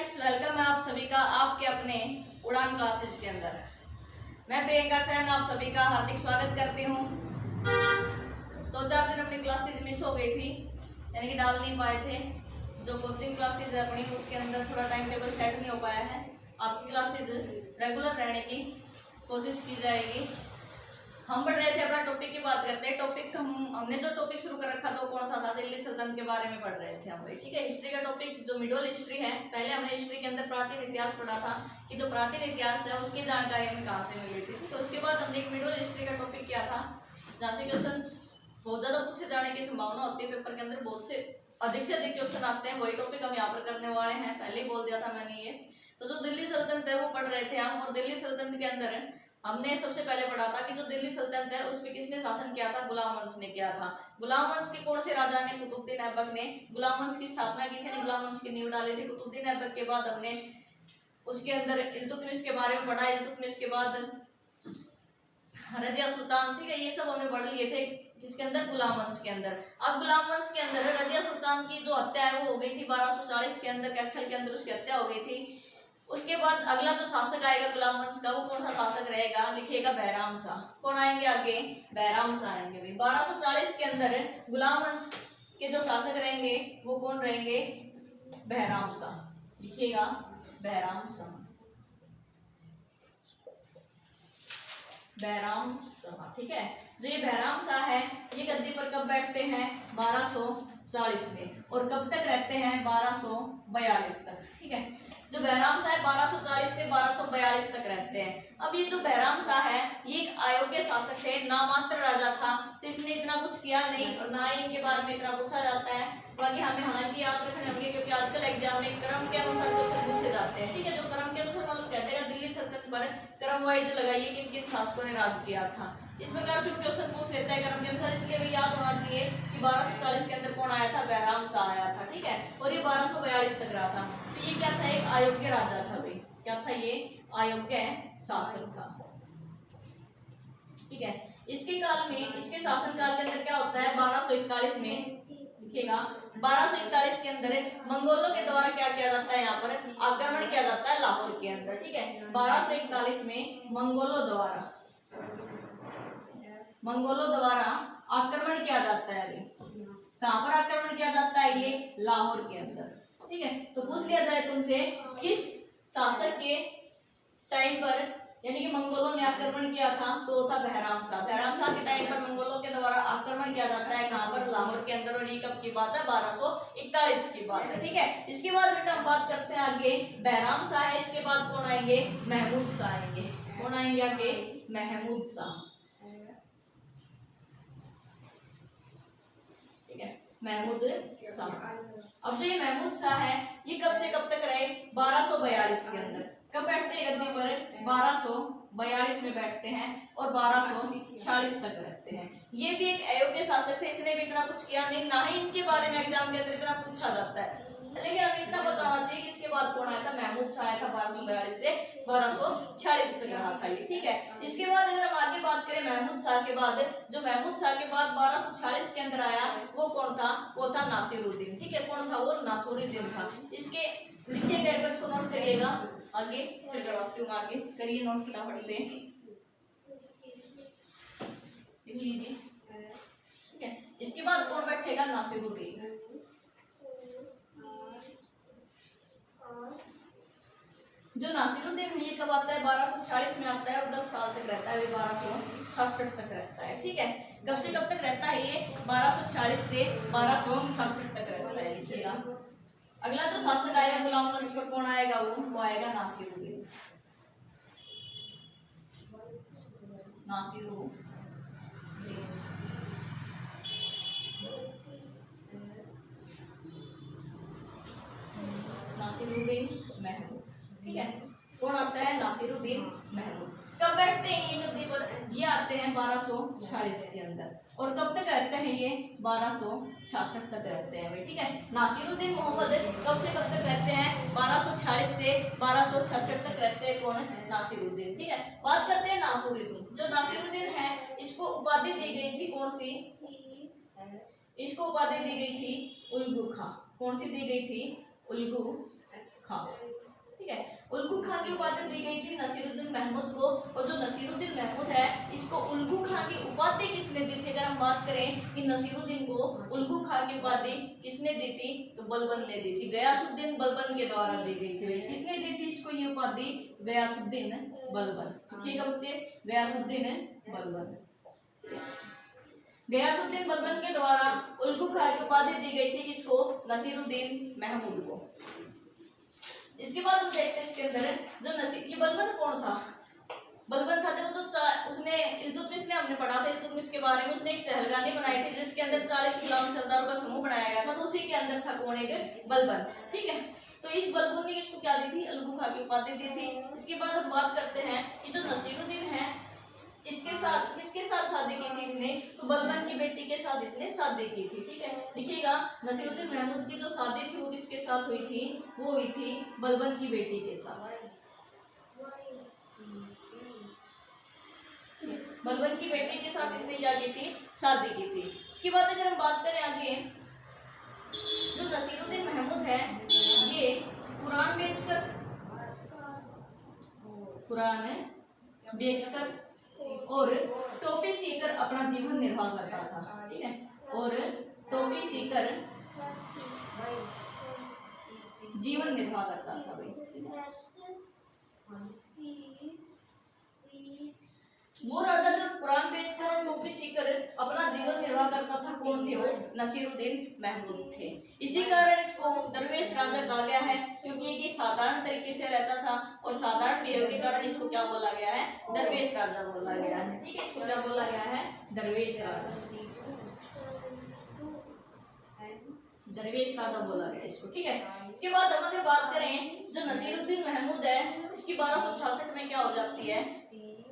Friends, welcome है आप सभी का आपके अपने उड़ान क्लासेस के अंदर। मैं प्रियंका सहन आप सभी का हार्दिक स्वागत करती हूँ। 2-4 दिन अपनी क्लासेस मिस हो गई थी, यानी कि डाल नहीं पाए थे। जो कोचिंग क्लासेस है अपनी, उसके अंदर थोड़ा टाइम टेबल सेट नहीं हो पाया है। आपकी क्लासेस रेगुलर रहने की कोशिश की जाएगी। हम बढ़ रहे थे, अपना टॉपिक की बात करते हैं। टॉपिक हमने जो टॉपिक शुरू कर रखा था वो कौन सा था? दिल्ली सल्तनत के बारे में पढ़ रहे थे हम, ठीक है। हिस्ट्री का टॉपिक जो मिडल हिस्ट्री है, पहले हमने हिस्ट्री के अंदर प्राचीन इतिहास पढ़ा था कि जो प्राचीन इतिहास है उसकी जानकारी हमें कहाँ से मिली थी। तो उसके बाद हमने एक मिडल हिस्ट्री का टॉपिक किया था, जहाँ से क्वेश्चन बहुत ज़्यादा पूछे जाने की संभावना होती है। पेपर के अंदर बहुत से अधिक क्वेश्चन आते हैं। वही टॉपिक हम यहाँ पर करने वाले हैं, पहले ही बोल दिया था मैंने ये। तो जो दिल्ली सल्तनत है वो पढ़ रहे थे हम, और दिल्ली सल्तनत के अंदर हमने सबसे पहले पढ़ा था कि जो दिल्ली सल्तनत है उस पर किसने शासन किया था? गुलाम वंश ने किया था। गुलाम वंश के कौन से राजा ने? कुतुबुद्दीन ऐबक ने गुलाम वंश की स्थापना की थी, गुलाम वंश की नींव डाली थी। कुतुबुद्दीन ऐबक के बाद हमने उसके अंदर इल्तुतमिश के बारे में पढ़ा। इल्तुतमिश के बाद रजिया सुल्तान, ठीक है, ये सब हमने पढ़ लिए थे किसके अंदर? गुलाम वंश के अंदर। अब गुलाम वंश के अंदर रजिया सुल्तान की जो हत्या है वो हो गई थी 1240 के अंदर, कैथल के अंदर उसकी हत्या हो गई थी। उसके बाद अगला जो शासक आएगा गुलाम वंश का, वो कौन सा शासक रहेगा? लिखिएगा बैराम शाह। कौन आएंगे आगे? बैराम शाह आएंगे भाई। 1240 के अंदर गुलाम वंश के जो शासक रहेंगे वो कौन रहेंगे? बैराम शाह। लिखिएगा बैराम शाह, बैराम शाह, ठीक है। जो ये बैराम शाह है ये गद्दी पर कब बैठते हैं? 1240 में, और कब तक रहते हैं? 1242 तक, ठीक है। जो बैराम शाह है 1240 से 1242 तक रहते हैं। अब ये जो बैराम शाह है ये एक अयोग्य शासक है, नामात्र राजा था, तो इसने इतना कुछ किया नहीं, और ना ही इनके बारे में इतना पूछा जाता है। बाकी हमें हालांकि याद रखने होंगे, क्योंकि आजकल एग्जाम में क्रम के अनुसार क्वेश्चन पूछे जाते हैं, ठीक है। जो क्रम के अनुसार मतलब कहते हैं दिल्ली सल्तनत पर क्रम वाइज लगाइए किन किन शासकों ने राज किया था। इस प्रकार से क्वेश्चन पूछ लेता है क्रम के अनुसार, इसलिए भी याद होना चाहिए कि 1240 के अंदर कौन आया था? बैराम शाह आया था, ठीक है। और ये 1242 तक रहा था। तो ये क्या था? एक अयोग्य राजा था भाई। क्या था? ये अयोग्य शासक था, ठीक है। इसके काल में, इसके शासन काल के अंदर क्या होता है? 1241 में, लिखिएगा 1241 के अंदर मंगोलों के द्वारा क्या किया जाता है? यहाँ पर आक्रमण किया जाता है लाहौर के अंदर, ठीक है। 1241 में मंगोलों द्वारा आक्रमण किया जाता है। अभी कहाँ पर आक्रमण किया जाता है? ये लाहौर के अंदर, ठीक है। तो पूछ लिया जाए तुमसे किस शासक के टाइम पर, यानी कि मंगोलों ने आक्रमण किया था, तो था बैराम शाह। बैराम शाह के टाइम पर मंगोलों के द्वारा आक्रमण किया जाता है कहाँ पर? लाहौर के अंदर। और ये कब की बात है? 1241 की बात है, ठीक है। इसके बाद बेटा हम बात करते हैं आगे। बैराम शाह है, इसके बाद कौन आएंगे? महमूद शाह आएंगे। कौन आएंगे आगे? महमूद शाह, ठीक है, महमूद शाह। अब जो ये महमूद शाह है ये कब से कब तक रहे? 1242 के अंदर। कब बैठते हैं गद्दी पर? 1242 में बैठते हैं, और 1246 तक रहते हैं। ये भी एक अयोग्य शासक थे, इसने भी इतना कुछ किया नहीं, ना ही इनके बारे में एग्जाम के अंदर इतना पूछा जाता है। लेकिन हमें इतना बताना चाहिए कि इसके बाद कौन आया था? महमूद शाह आया था। 1242 से 1246 तक रहा था ये, ठीक है। इसके बाद अगर हम आगे बात करें महमूद शाह के बाद, जो महमूद शाह के बाद 1246 के अंदर आया वो कौन था? वो था नासिरुद्दीन, ठीक है। कौन था वो? नासिरुद्दीन था। इसके लिखिएगा, एक बार इसको नोट करिएगा, आगे फिर करवाती हूँ। आगे करिए नोट फटाफट से, लिख लीजिए, ठीक है। इसके बाद कौन बैठेगा? नासिरुद्दीन। जो नासिरुद्दीन है ये कब आता है? 1246 में आता है, और 10 साल तक रहता है। 1266 तक रहता है, ठीक है। कब से कब तक रहता है ये? 1246 से 1266 तक रहता है, लिखिएगा। अगला जो शासक आएगा गुलाम वंश पर, कौन आएगा? वो आएगा नासिरुद्दीन। नासिरुद्दीन महमूद, ठीक है। कौन आता है? नासिरुद्दीन महमूद। कब बैठते हैं ये गद्दी पर? ये आते हैं 1246 के अंदर, और कब तक रहते हैं ये? 1266 तक रहते हैं भाई, ठीक है। नासिरुद्दीन मोहम्मद कब से कब तक रहते हैं? 1246 से 1266 तक रहते हैं। कौन? नासिरुद्दीन, ठीक है। बात करते हैं नासिरुद्दीन। जो नासिरुद्दीन है इसको उपाधि दी गई थी, कौन सी? इसको उपाधि दी गई थी उल्गू खां। कौन सी दी गई थी? उल्गू खां, ठीक है। उल्गू खां की उपाधि दी गई थी नसीरुद्दीन महमूद को, और जो नसीरुद्दीन महमूद है इसको उल्गू खां की उपाधि किसने दी थी? अगर हम बात करें कि नसीरुद्दीन को उल्गू खां की उपाधि किसने दी थी, तो बलबन ने दी थी, गयासुद्दीन बलबन के द्वारा दी गई थी। किसने दी थी इसको ये उपाधि? गयासुद्दीन बलबन। ठीक है बच्चे, गयासुद्दीन बलबन, गयासुद्दीन बलबन के द्वारा उल्गू खां की उपाधि दी गई थी किसको? नसीरुद्दीन महमूद को। इसके बाद हम देखते हैं इसके अंदर जो नसीर, ये बलबन कौन था? बलबन था देखो, तो उसने इल्तुतमिश ने हमने पढ़ा था इल्तुतमिश के बारे में, उसने एक चहलगानी बनाई थी जिसके अंदर 40 गुलाम सरदारों का समूह बनाया गया था, तो उसी के अंदर था कौन? एक बलबन, ठीक है। तो इस बलबन ने किसको क्या दी थी? उल्गू खां की उपाधि दी थी। इसके बाद हम बात करते हैं कि जो नसीरुद्दीन है इसके साथ किसके साथ शादी की थी इसने? तो बलबन की बेटी के साथ इसने शादी की थी, ठीक है। देखिएगा नसीरुद्दीन महमूद की जो शादी थी वो किसके साथ हुई थी? वो हुई थी बलबन की बेटी के साथ। बलबन की बेटी के साथ इसने क्या की थी? शादी की थी। इसके बाद अगर हम बात करें आगे, जो नसीरुद्दीन महमूद है ये कुरान बेचकर और टोपी सीकर अपना जीवन निर्वाह करता था, ठीक है। और टोपी सीकर जीवन निर्वाह करता था भाई। वो राजा जो कुरान बेचकर और टोपी सीकर अपना जीवन निर्वाह करता था, कौन थे वो? नसीरुद्दीन महमूद थे। इसी कारण इसको दरवेश राजा कहा गया है, क्योंकि ये साधारण तरीके से रहता था और साधारण बिहेव के कारण इसको क्या बोला गया है? दरवेश राजा बोला गया है, ठीक है। इसको क्या बोला गया है? दरवेश राजा, दरवेश राजा बोला गया इसको, ठीक है। इसके बाद हम अगर बात करें जो नसीरुद्दीन महमूद है इसकी 1266 में क्या हो जाती है?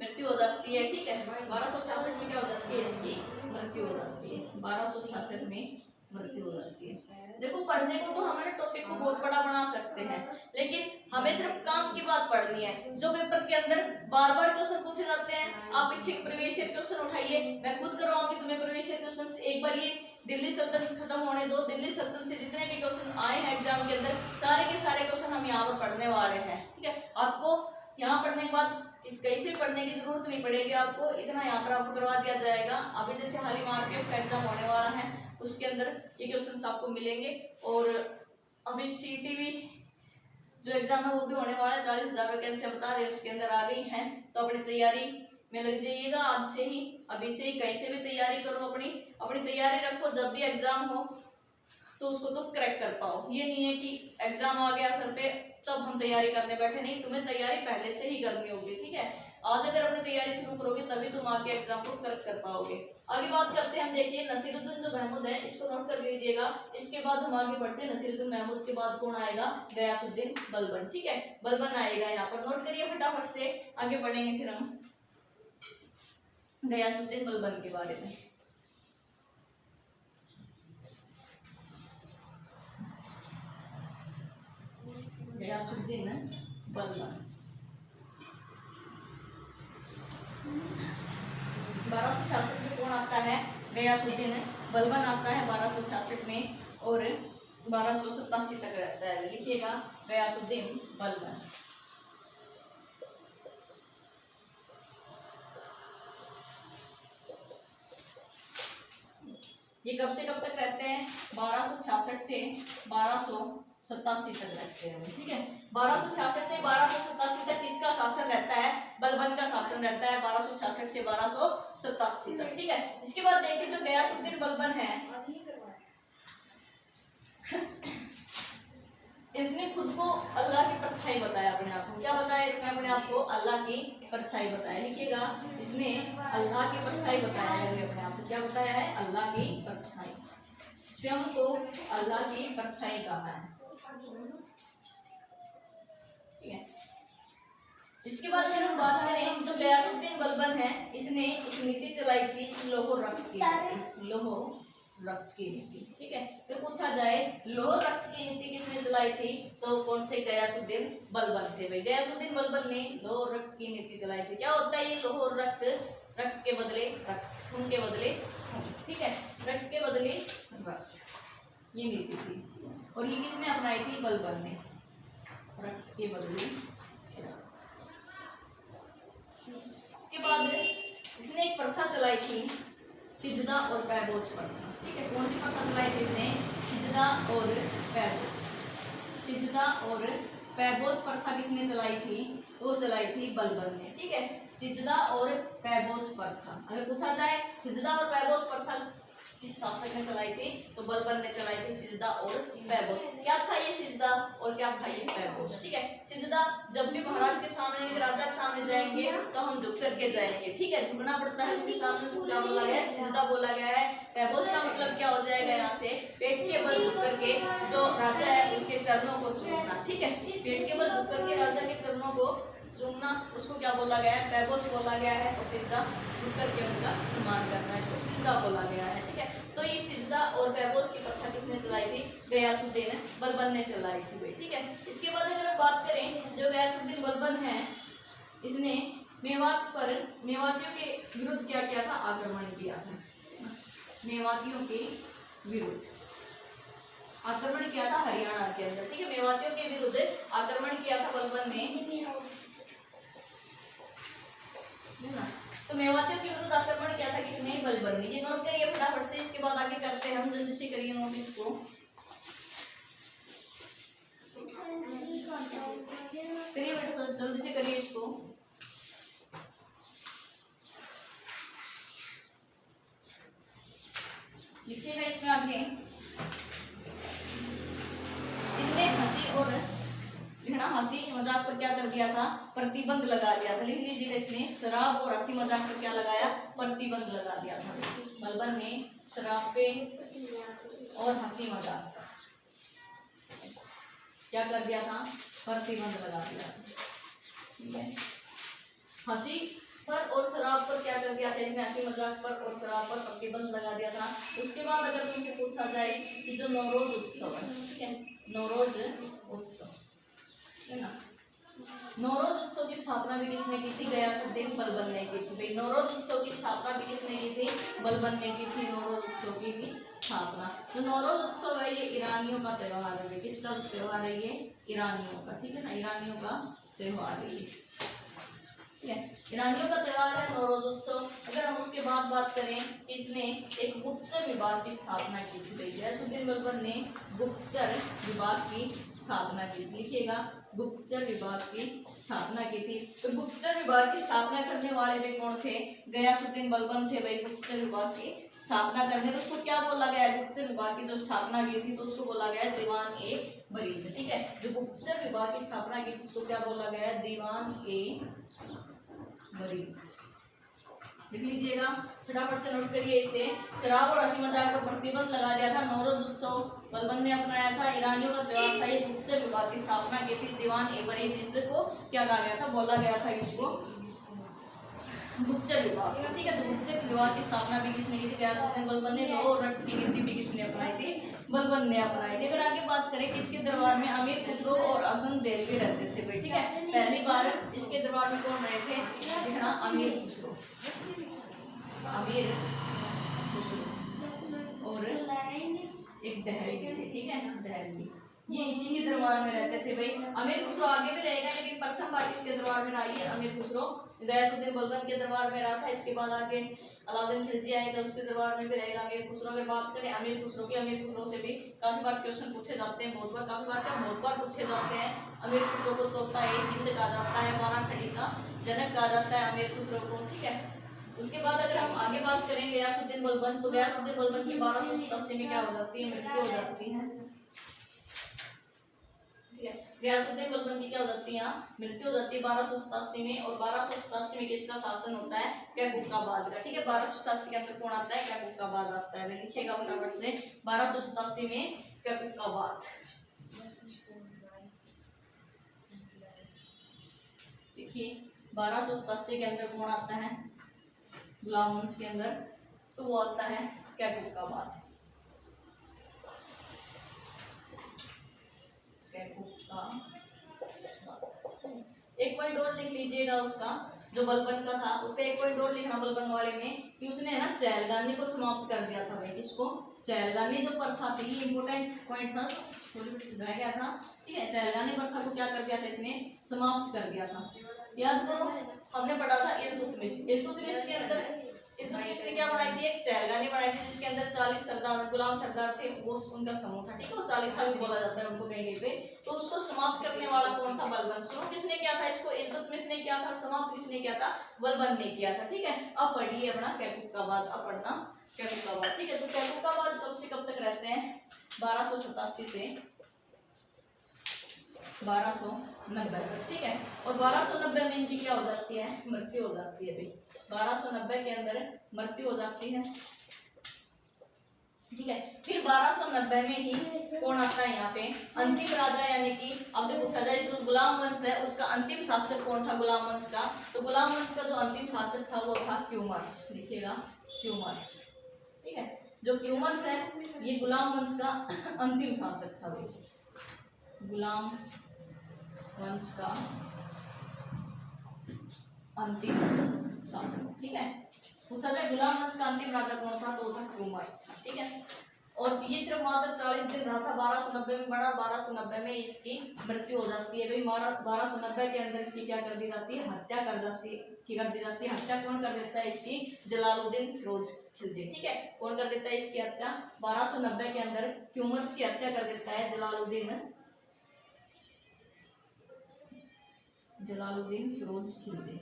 मृत्यु हो जाती है, ठीक है। 1266 में क्या हो जाती है? इसकी मृत्यु हो जाती है, 1266 में मृत्यु हो जाती है। देखो पढ़ने को तो हमारे टॉपिक को बहुत बड़ा बना सकते हैं, लेकिन हमें सिर्फ काम की बात पढ़नी है। जो पेपर के अंदर बार बार क्वेश्चन पूछे जाते हैं, आप इच्छिक प्रवेश क्वेश्चन उठाइए, मैं खुद करवाऊंगी तुम्हें प्रवेश क्वेश्चन। एक बार ये दिल्ली सल्तनत खत्म होने दो, दिल्ली सल्तनत से जितने भी क्वेश्चन आए हैं एग्जाम के अंदर सारे के सारे क्वेश्चन हम यहाँ पर पढ़ने वाले हैं, ठीक है। आपको यहाँ पढ़ने के बाद कहीं से पढ़ने की जरूरत नहीं पड़ेगी, आपको इतना यहाँ पर आपको करवा दिया जाएगा। अभी जैसे हाल ही मार्केट का एग्जाम होने वाला है उसके अंदर ये क्वेश्चंस आपको मिलेंगे, और अभी सीटीवी जो एग्जाम है वो भी होने वाला है, 40,000 वैकेंसी बता रहे हैं उसके अंदर आ गई हैं। तो अपनी तैयारी में लग जाइएगा आज से ही, अभी से ही कहीं से भी तैयारी करो, अपनी तैयारी रखो। जब भी एग्जाम हो तो उसको तुम क्रैक कर पाओ। ये नहीं है कि एग्जाम आ गया सर पे तब हम तैयारी करने बैठे, नहीं, तुम्हें तैयारी पहले से ही करनी होगी, ठीक है। आज अगर अपनी तैयारी शुरू करोगे तभी तुम आगे एग्जाम को क्रैक कर पाओगे। आगे बात करते हैं हम, देखिए नसीरुद्दीन जो महमूद है इसको नोट कर लीजिएगा। इसके बाद हम आगे बढ़ते हैं, नसीरुद्दीन महमूद के बाद कौन आएगा? गयासुद्दीन बलबन, ठीक है। बलबन आएगा, यहाँ पर नोट करिए फटाफट से, आगे बढ़ेंगे फिर हम गयासुद्दीन बलबन के बारे में। गयासुद्दीन बलबन 1266 में कौन आता है? गयासुद्दीन बलबन आता है 1266 में, और 1287 तक रहता है। लिखिएगा गयासुद्दीन बलबन। ये कब से कब तक रहते हैं? 1266 से 1287 तक रहते हैं, ठीक है। 1266 से 1287 तक किसका शासन रहता है? बलबन का शासन रहता है, 1266 से 1287 तक, ठीक है। इसके बाद देखिए जो गयासुद्दीन बलबन है इसने खुद को अल्लाह की परछाई बताया अपने आप को। क्या बताया इसने अपने आप को? अल्लाह की परछाई बताया। लिखिएगा इसने अल्लाह की परछाई बताया है अपने आप को। क्या बताया है? अल्लाह की परछाई, स्वयं को अल्लाह की परछाई कहा है, ठीक है। इसके बाद फिर हम बात करें जो गयासुद्दीन बलबन है इसने एक नीति चलाई थी लोहो रक्त की, लोहो रक्त की नीति, ठीक है। फिर पूछा जाए लोहो रक्त की नीति किसने चलाई थी, तो कौन थे? गयासुद्दीन बलबन थे भाई। गयासुद्दीन बलबन ने लोहो रक्त की नीति चलाई थी। क्या होता है ये लोहो रक्त? रक्त के बदले रक्त, खून के बदले खून, ठीक है। रक्त के बदले रक्त, ये नीति थी, और ये किसने अपनाई थी? बलबन ने। रट के बदली। इसके बाद इसने एक प्रथा चलाई थी, सिजदा और पैबोस प्रथा। ठीक है, कौन सी प्रथा चलाई थी इसने? सिजदा और पैबोस। सिजदा और पैबोस प्रथा किसने चलाई थी? वो चलाई थी बलबन ने। ठीक है, सिजदा और पैबोस प्रथा। अगर पूछा जाए सिजदा और पैबोस प्रथा किस शासक ने चलाई थी, तो बलबन ने चलाई थी सिजदा और पैबोस। क्या था ये सिजदा और क्या था ये पैबोस? ठीक है, सिजदा, जब भी महाराज के सामने, राजा के सामने जाएंगे तो हम झुक करके जाएंगे। ठीक है, झुकना पड़ता है उसके सामने। उसको क्या बोला गया है? सिजदा बोला गया है। पैबोस का मतलब क्या हो जाएगा? यहाँ से पेट के बल झुक करके जो राजा है उसके चरणों को चूमना। ठीक है, पेट के बल झुक करके राजा के चरणों को चूमना, उसको क्या बोला गया है? पैबोस बोला गया है। और सिजदा झुक करके उनका सम्मान करना, इसको सिजदा बोला गया है। ठीक है, तो ये सिजदा और पैबोस की प्रथा किसने चलाई थी? गयासुद्दीन बलबन ने चलाई थी। ठीक है, इसके बाद अगर हम बात करें, जो गयासुद्दीन बलबन है, इसने मेवात पर मेवातियों के विरुद्ध क्या किया था? आक्रमण किया था। मेवातियों के विरुद्ध आक्रमण किया था हरियाणा के अंदर। ठीक है, मेवातियों के विरुद्ध आक्रमण किया था बलबन ने, है ना। तो मेवातियों के विरुद्ध आक्रमण किया था किसने? बलबन ने। ये नोट करिए फटाफट से। इसके बाद आगे करते हैं हम, जल्दी से करिए नोट इसको। करिए बेटा, जल्दी से करिए इसको। लिखिएगा इसमें आगे। इसने हंसी और लिखना, हंसी मजाक पर क्या कर दिया था? प्रतिबंध लगा दिया था। लिख लीजिएगा, इसने शराब और हंसी मजाक पर क्या लगाया? प्रतिबंध लगा दिया था। बलबन ने शराब पे और हंसी मजाक पर क्या कर दिया था? प्रतिबंध लगा दिया था। ठीक है, हंसी पर और शराब पर क्या कर दिया था इसने? हंसी मजाक पर और शराब पर प्रतिबंध लगा दिया था। उसके बाद अगर तुमसे पूछा जाए कि जो नौरोज उत्सव है, ठीक है, नौरोज उत्सव है ना, नौरोज उत्सव की स्थापना भी किसने की थी? गयासुद्दीन बलबन ने की थी। भाई, नौरोज उत्सव की स्थापना भी किसने की थी? बलबन ने की थी। नौरोज उत्सव की भी स्थापना। तो नौरोज उत्सव है ये ईरानियों का त्योहार है। किसका त्योहार है ये? ईरानियों का। ठीक है ना, ईरानियों का त्योहार है ये। ईरानियों का त्योहार है नौरोज उत्सव। अगर हम उसके बाद बात करें, इसने एक गुप्तचर विभाग की स्थापना की थी। गयासुद्दीन बलबन ने गुप्तचर विभाग की स्थापना की थी। लिखिएगा, गुप्तचर विभाग की स्थापना की थी। तो गुप्तचर विभाग की स्थापना करने वाले वे कौन थे? गयासुद्दीन बलबन थे। भाई, गुप्तचर विभाग की स्थापना करने, तो उसको क्या बोला गया है? गुप्तचर विभाग की जो स्थापना की थी तो उसको बोला गया है दीवान ए बरीद। ठीक है, जो गुप्तचर विभाग की स्थापना की थी उसको क्या बोला गया है? दीवान ए बरीद। लिख लीजिएगा, फटाफट से नोट करिए इसे। शराब और हंसी मजाक पर प्रतिबंध लगा दिया था। नौरोज उत्सव बलबन ने अपनाया था। ईरानियों का त्योहार था। ये गुप्तचर विभाग की स्थापना की थी दीवान ए बरीद, जिसको क्या कहा गया था? बोला गया था इसको गुप्तचर विभाग। ठीक है, तो गुप्तचर विभाग की स्थापना भी किसने की थी? गयासुद्दीन बलबन ने। लो और रट की गिनती भी किसने अपनाई थी? बलबन ने अपनाई थी। अगर आगे बात करें कि इसके दरबार में अमीर खुसरो और हसन देलवी रहते थे। भाई, ठीक है, पहली बार इसके दरबार में कौन रहे थे? लिखना, अमीर खुसरो, अमीर खुसरो और एक दहलवी थे। ठीक है, दहलवी, ये इसी के दरबार में रहते थे। भाई, अमीर खुसरो आगे भी रहेगा, लेकिन प्रथम बार किसके दरबार में रही है? अमीर खुसरो गयासुद्दीन बलबन के दरबार में रहा था। इसके बाद आगे अलाउद्दीन खिलजी आएगा, उसके दरबार में भी रहेगा अमीर खुसरो। अगर बात करें अमीर खुसरो की, अमीर खुसरो से भी काफी बार क्वेश्चन पूछे जाते हैं, बहुत बार पूछे जाते हैं। अमीर खुसरो को तोता ए हिंद कहा जाता है, वाराणसी का जनक कहा जाता है अमीर खुसरो को। ठीक है, उसके बाद अगर हम आगे बात करें गयासुद्दीन बलबन, तो गयासुद्दीन बलबन की 1287 में क्या हो जाती है? मृत्यु हो जाती है। गयासुद्दीन बलबन की क्या हो जाती है? मृत्यु हो जाती है 1287 में। और 1287 में किसका शासन होता है? कैकुकाबाद का। ठीक है, 1287 के अंदर कौन आता है? कैकुकाबाद आता है। लिखिएगा फटाफट से, 1287 में कैकुकाबाद। देखिए, 1287 के अंदर कौन आता है? गुलाम वंश के अंदर, तो वो आता है कैकुकाबाद। एक पॉइंट और लिख लीजिएगा उसका, जो बलबन का था उसका एक पॉइंट और लिखना बलबन वाले में, कि उसने है ना चहलगामी को समाप्त कर दिया था। भाई, इसको चहलगामी जो प्रथा थी, ये इंपॉर्टेंट पॉइंट था, रह गया था, ठीक है। चहलगानी प्रथा को क्या कर दिया था इसने, समाप्त कर दिया था। याद करो हमने पढ़ा था इल्तुतमिश के अंदर इल्तुतमिश ने क्या बनाई थी, एक चहलगानी बनाई थी जिसके अंदर 40 सरदार गुलाम सरदार थे, वो उनका समूह था, ठीक है। वो 40 साल बोला जाता है उनको कहीं कहीं पे। तो उसको समाप्त करने वाला कौन था, बलबन। शुरू किसने किया था इसको, इल्तुतमिश ने किया था। समाप्त किसने किया था, बलबन ने किया था, ठीक है। अब पढ़िए अपना कैकुकाबाद, अब पढ़ना कैकुकाबाद, ठीक है। तो कैकुकाबाद कब से कब तक रहते हैं, 1287 से 1290 तक, ठीक है। और 1290 में इनकी क्या हो जाती है, मृत्यु हो जाती है भाई। 1290 के अंदर मृत्यु हो जाती है, ठीक है। फिर 1290 में ही कौन आता है यहाँ पे, अंतिम राजा, यानी कि आपसे पूछा जाए जो गुलाम वंश है उसका अंतिम शासक कौन था, गुलाम वंश का। तो गुलाम वंश का जो अंतिम शासक था वो था क्यूमर्स, लिखिएगा क्यूमर्स, ठीक है। जो क्यूमर्स है ये गुलाम वंश का अंतिम शासक था, वो गुलाम वंश का अंतिम शासक, ठीक है। पूछा जाए गुलाम वंश का अंतिम राजा कौन था, तो वो था क्यूमर्स था, ठीक है। और ये सिर्फ मात्र 40 दिन रहा था, 1290 में बड़ा, 1290 में इसकी मृत्यु हो जाती है भाई। 1290 के अंदर इसकी क्या कर दी जाती है, हत्या कर जाती है, की कर दी जाती है। हत्या कौन कर देता है इसकी, जलालुद्दीन फिरोज खिलजी, ठीक है। कौन कर देता है इसकी हत्या, 1290 के अंदर क्यूमर्स की हत्या कर देता है जलालुद्दीन फिरोज खिलजी,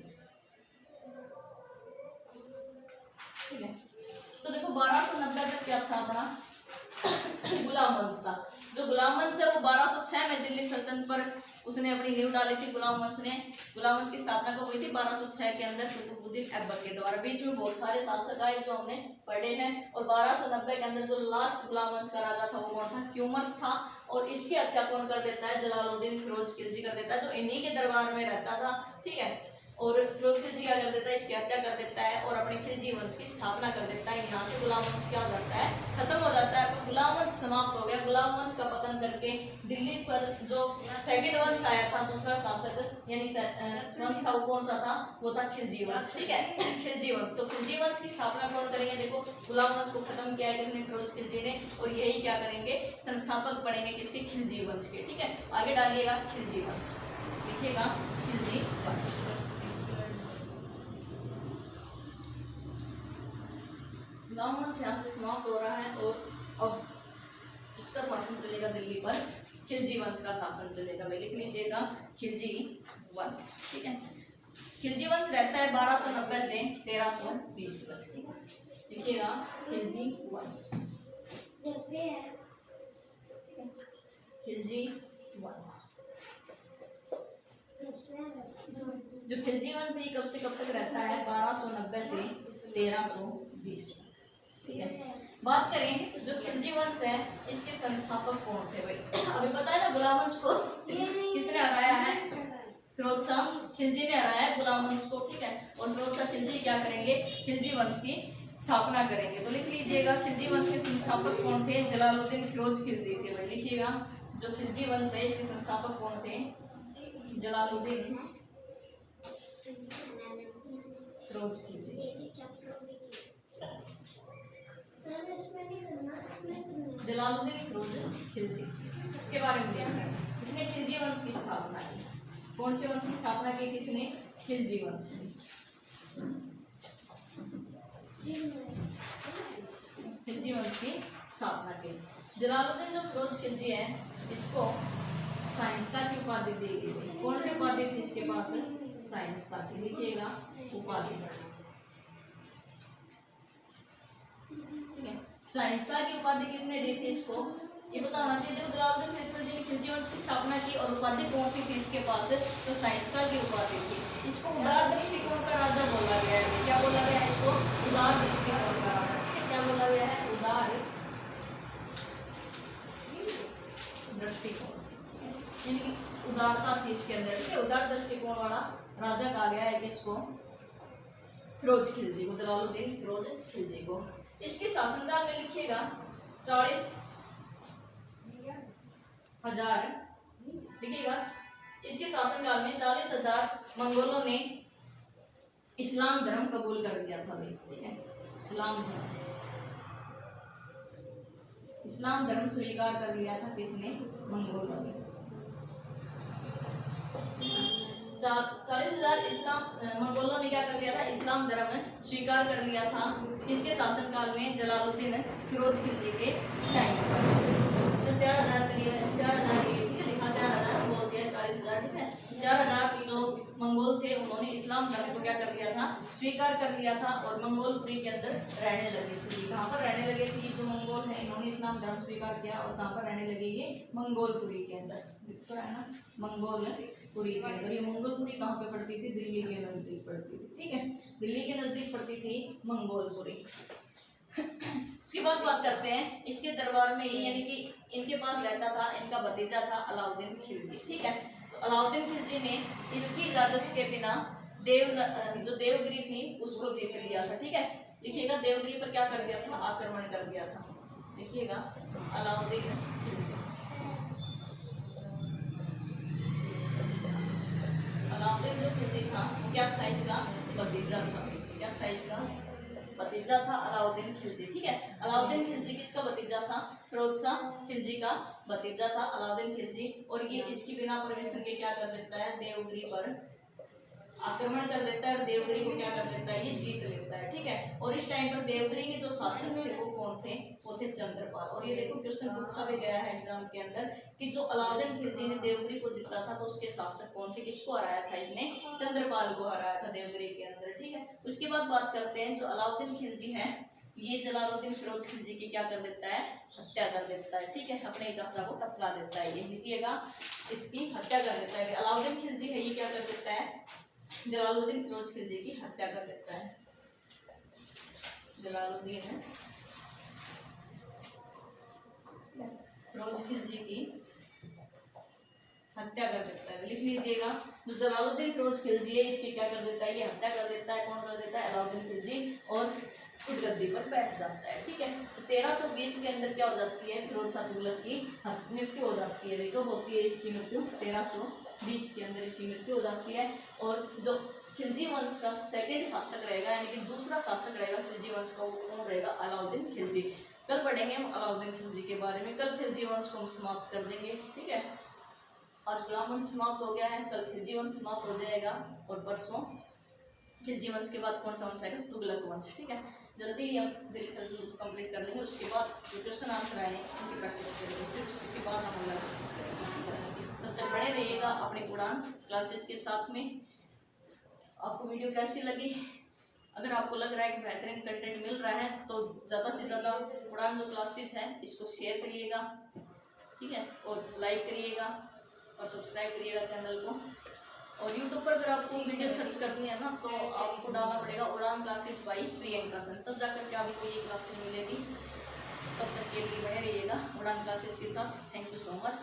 ठीक है। तो देखो 1290 तक क्या था अपना गुलाम वंश था। जो गुलाम वंश है वो 1206 में दिल्ली सल्तनत पर उसने अपनी नींव डाली थी। गुलाम वंश की स्थापना कब हुई थी, 1206 के अंदर कुतुबुद्दीन ऐबक के द्वारा। बीच में बहुत सारे शासक आए जो हमने पढ़े हैं। और 1290 के अंदर जो लास्ट गुलाम वंश का राजा था वो कौन था, क्यूमर्स था। और इसकी हत्या कौन कर देता है, जलालुद्दीन फिरोज खिलजी कर देता है, जो इन्हीं के दरबार में रहता था, ठीक है। और फिरोज खिलजी क्या कर देता है, इसकी हत्या कर देता है और अपने खिलजी वंश की स्थापना कर देता है। यहाँ से गुलाम वंश क्या हो जाता है, खत्म हो जाता है। तो गुलाम वंश समाप्त हो गया। गुलाम वंश का पतन करके दिल्ली पर जो सेकंड वंश आया था, दूसरा शासक यानी वंश था, वो कौन सा था, वो था खिलजी वंश, ठीक है। खिलजी वंश, तो खिलजी वंश की स्थापना कौन करेंगे, देखो गुलाम वंश को खत्म किया है किसने, फिरोज खिलजी ने। और यही क्या करेंगे, संस्थापक बनेंगे किसके, खिलजी वंश के, ठीक है। आगे डालिएगा खिलजी वंश, लिखिएगा खिलजी वंश। गुलाम वंश यहाँ से समाप्त हो रहा है। और अब किसका शासन चलेगा दिल्ली पर, खिलजी वंश का शासन चलेगा। भाई लिख लीजिएगा खिलजी वंश, ठीक है। खिलजी वंश रहता है 1290 से 1320 तक, ठीक है। लिखिएगा खिलजी वंश, खिलजी वंश। जो खिलजी वंश ये कब से कब तक रहता है, 1290 से 1320, ठीक है। बात करें जो खिलजी वंश है इसके संस्थापक कौन थे भाई। अभी पता है ना गुलाम वंश को किसने हराया है, फिरोज शाह खिलजी ने हराया है गुलाम वंश को, ठीक है। और फिरोज शाह खिलजी क्या करेंगे, खिलजी वंश की स्थापना करेंगे। तो लिख लीजिएगा खिलजी वंश के संस्थापक कौन थे, जलालुद्दीन फिरोज खिलजी थे। भाई लिखिएगा जो खिलजी वंश है इसके संस्थापक कौन थे, जलालुद्दीन फिरोज खिलजी। जलालुद्दीन फिरोज खिलजी, इसके बारे में ध्यान रखें। इसने खिलजी वंश की स्थापना की। कौन से वंश की स्थापना की थी इसने, खिलजी वंश की। खिलजी वंश की स्थापना की। जलालुद्दीन जो फिरोज खिलजी है इसको शाइस्ता की उपाधि दी गई थी। कौन सी उपाधि थी इसके पास, शाइस्ता की, लिखिएगा उपाधि, ठीक है। शाइस्ता की उपाधि किसने दी थी इसको, ये पता होना चाहिए। देखो जलालुद्दीन खिलजी ने खिलजी वंश की स्थापना की और उपाधि कौन सी थी इसके पास, तो शाइस्ता की उपाधि थी। इसको उदार दृष्टिकोण का राजा बोला गया है। क्या बोला गया है इसको, उदार दृष्टिकोण का राजा, क्या बोला गया है, उदार दृष्टिकोण, यानी कि उदारता थी इसके अंदर, ठीक है। उदार दृष्टिकोण वाला राजा कहा गया है किसको, फिरोज खिलजी को, जलालुद्दीन फिरोज खिलजी को। इसके शासनकाल में लिखिएगा 40,000, लिखिएगा इसके शासनकाल में 40,000 मंगोलों ने इस्लाम धर्म कबूल कर लिया था भाई, ठीक है। इस्लाम धर्म इस्लाम धर्म स्वीकार कर लिया था किसने? मंगोलों ने। 40,000 मंगोलों ने क्या कर लिया था? इस्लाम धर्म स्वीकार कर लिया था। किसके शासनकाल में? जलालुद्दीन फिरोज खिलजी के टाइम पर। तो 4,000 के लिए 4,000 ये ठीक है, लिखा 4,000 बोल दिया 40,000 ठीक है। 4,000 जो मंगोल थे उन्होंने इस्लाम धर्म को क्या कर लिया था? स्वीकार कर लिया था और मंगोलपुरी के अंदर रहने लगे थे। कहाँ पर रहने लगे थे? जो मंगोल है इन्होंने इस्लाम धर्म स्वीकार किया और कहाँ पर रहने लगे? ये मंगोलपुरी के अंदर। दिख तो रहा है ना, मंगोलपुरी के अंदर। ये मंगोलपुरी कहाँ पे पड़ती थी? दिल्ली के नजदीक पड़ती थी। ठीक है, दिल्ली के नजदीक पड़ती थी मंगोलपुरी। उसके बाद बात करते हैं इसके दरबार में, यानी कि इनके पास रहता था, इनका भतीजा था अलाउद्दीन खिलजी। ठीक है, तो अलाउद्दीन खिलजी ने इसकी इजाजत के बिना जो देवगिरी थी उसको जीत लिया था। ठीक है, लिखिएगा देवगिरी पर क्या कर दिया था? आक्रमण कर दिया था। देखिएगा अलाउद्दीन खिलजी, अलाउद्दीन जो खिलजी था वो क्या था? इसका भतीजा था। क्या था? इसका भतीजा था अलाउद्दीन खिलजी। ठीक है, अलाउद्दीन खिलजी किसका भतीजा था? फिरोज शाह खिलजी का भतीजा था अलाउद्दीन खिलजी। और ये इसकी बिना परमिशन के क्या कर देता है? देवगिरी पर आक्रमण कर देता है और देवगिरी को क्या कर लेता है? ये जीत लेता है। ठीक है, और इस टाइम पर देवगिरी के जो शासक थे वो कौन थे? वो थे चंद्रपाल। और ये देखो क्वेश्चन पूछा भी गया है एग्जाम के अंदर कि जो अलाउद्दीन खिलजी ने देवगिरी को जीता था तो उसके शासक कौन थे? किसको हराया था इसने? चंद्रपाल को हराया था देवगिरी के अंदर। ठीक है, उसके बाद बात करते हैं जो अलाउद्दीन खिलजी है ये जलालुद्दीन फिरोज खिलजी की क्या कर देता है? हत्या कर देता है। ठीक है, अपने चाचा को टपका देता है। ये लिखिएगा, इसकी हत्या कर देता है। अलाउद्दीन खिलजी है ये क्या कर देता है? जलालुद्दीन फिरोज खिलजी की हत्या कर देता है। जलालुद्दीन फिरोज खिलजी की हत्या कर देता है। लिख लीजिएगा, जो जलालुद्दीन फिरोज खिलजी है इसकी क्या कर देता है? ये हत्या कर देता है। कौन कर देता है? अलाउद्दीन खिलजी। और खुद गद्दी पर बैठ जाता है। ठीक है, तो 1320 के अंदर क्या हो जाती है? फिरोज शाह तुगलक की मृत्यु हो जाती है। कब होती है इसकी मृत्यु? 1320 के अंदर इसकी मृत्यु हो जाती है। और जो खिलजी वंश का सेकेंड शासक रहेगा, यानी कि दूसरा शासक रहेगा खिलजी वंश का, वो कौन रहेगा? अलाउद्दीन खिलजी। कल पढ़ेंगे हम अलाउद्दीन खिलजी के बारे में। कल खिलजी वंश को हम समाप्त कर देंगे। ठीक है, आज गुलाम वंश समाप्त हो गया है, कल खिलजी वंश समाप्त हो जाएगा और परसों खिलजी वंश के बाद कौन सा वंश आएगा? तुगलक वंश। ठीक है, जल्दी ही हम दिल्ली से कंप्लीट कर लेंगे। उसके बाद जो क्वेश्चन आंसर आए उनकी प्रैक्टिस करेंगे, फिर उसके बाद हम करेंगे। तब तक बने रहिएगा अपने उड़ान क्लासेज के साथ में। आपको वीडियो कैसी लगी? अगर आपको लग रहा है कि बेहतरीन कंटेंट मिल रहा है तो ज़्यादा से ज़्यादा उड़ान जो क्लासेज है इसको शेयर करिएगा। ठीक है, और लाइक करिएगा और सब्सक्राइब करिएगा चैनल को। और यूट्यूब पर अगर आपको वीडियो सर्च करनी है ना तो आपको डालना पड़ेगा उड़ान क्लासेज बाई प्रियंका सन, तब जाकर के आपको ये क्लासेज मिलेगी। तब तक के लिए बने रहिएगा उड़ान क्लासेज के साथ। Thank you so much.